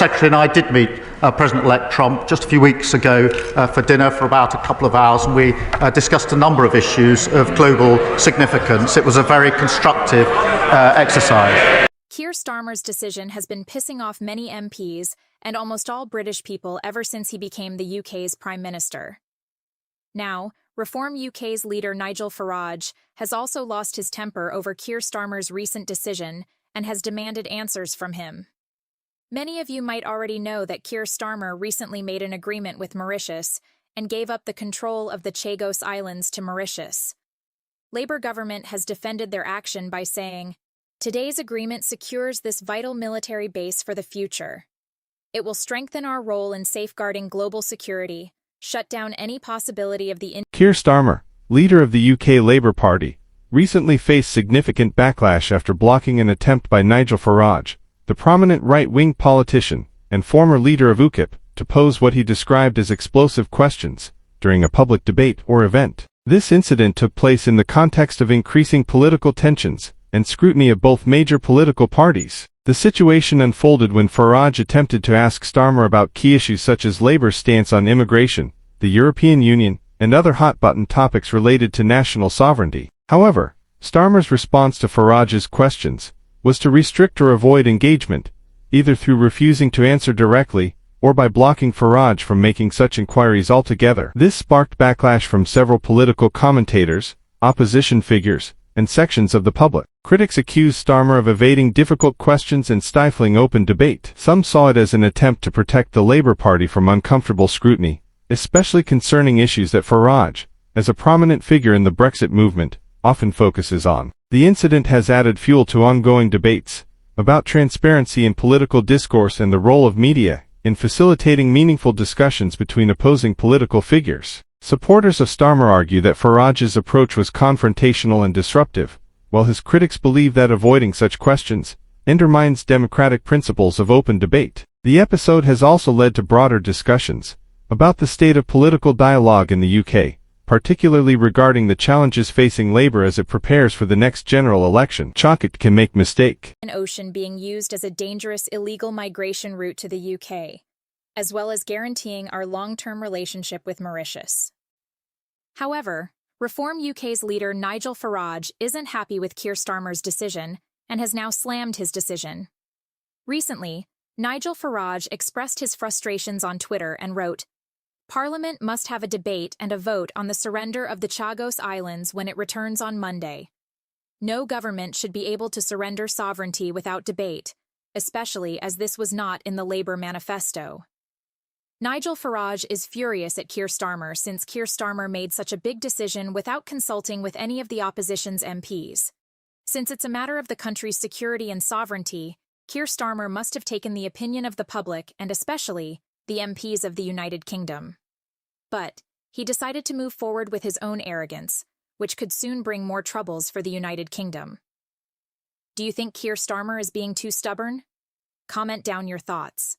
Secretary and I did meet President-elect Trump just a few weeks ago for dinner for about a couple of hours, and we discussed a number of issues of global significance. It was a very constructive exercise. Keir Starmer's decision has been pissing off many MPs and almost all British people ever since he became the UK's Prime Minister. Now, Reform UK's leader Nigel Farage has also lost his temper over Keir Starmer's recent decision and has demanded answers from him. Many of you might already know that Keir Starmer recently made an agreement with Mauritius and gave up the control of the Chagos Islands to Mauritius. Labour government has defended their action by saying, "Today's agreement secures this vital military base for the future. It will strengthen our role in safeguarding global security, shut down any possibility of the..." Keir Starmer, leader of the UK Labour Party, recently faced significant backlash after blocking an attempt by Nigel Farage, the prominent right-wing politician and former leader of UKIP, to pose what he described as explosive questions during a public debate or event. This incident took place in the context of increasing political tensions and scrutiny of both major political parties. The situation unfolded when Farage attempted to ask Starmer about key issues such as Labour's stance on immigration, the European Union, and other hot-button topics related to national sovereignty. However, Starmer's response to Farage's questions was to restrict or avoid engagement, either through refusing to answer directly or by blocking Farage from making such inquiries altogether. This sparked backlash from several political commentators, opposition figures, and sections of the public. Critics accused Starmer of evading difficult questions and stifling open debate. Some saw it as an attempt to protect the Labour Party from uncomfortable scrutiny, especially concerning issues that Farage, as a prominent figure in the Brexit movement, often focuses on. The incident has added fuel to ongoing debates about transparency in political discourse and the role of media in facilitating meaningful discussions between opposing political figures. Supporters of Starmer argue that Farage's approach was confrontational and disruptive, while his critics believe that avoiding such questions undermines democratic principles of open debate. The episode has also led to broader discussions about the state of political dialogue in the UK, particularly regarding the challenges facing Labour as it prepares for the next general election. Chocolate can make mistake. An ocean being used as a dangerous illegal migration route to the UK, as well as guaranteeing our long-term relationship with Mauritius. However, Reform UK's leader Nigel Farage isn't happy with Keir Starmer's decision and has now slammed his decision. Recently, Nigel Farage expressed his frustrations on Twitter and wrote, "Parliament must have a debate and a vote on the surrender of the Chagos Islands when it returns on Monday. No government should be able to surrender sovereignty without debate, especially as this was not in the Labour manifesto." Nigel Farage is furious at Keir Starmer since Keir Starmer made such a big decision without consulting with any of the opposition's MPs. Since it's a matter of the country's security and sovereignty, Keir Starmer must have taken the opinion of the public and especially the MPs of the United Kingdom. But he decided to move forward with his own arrogance, which could soon bring more troubles for the United Kingdom. Do you think Keir Starmer is being too stubborn? Comment down your thoughts.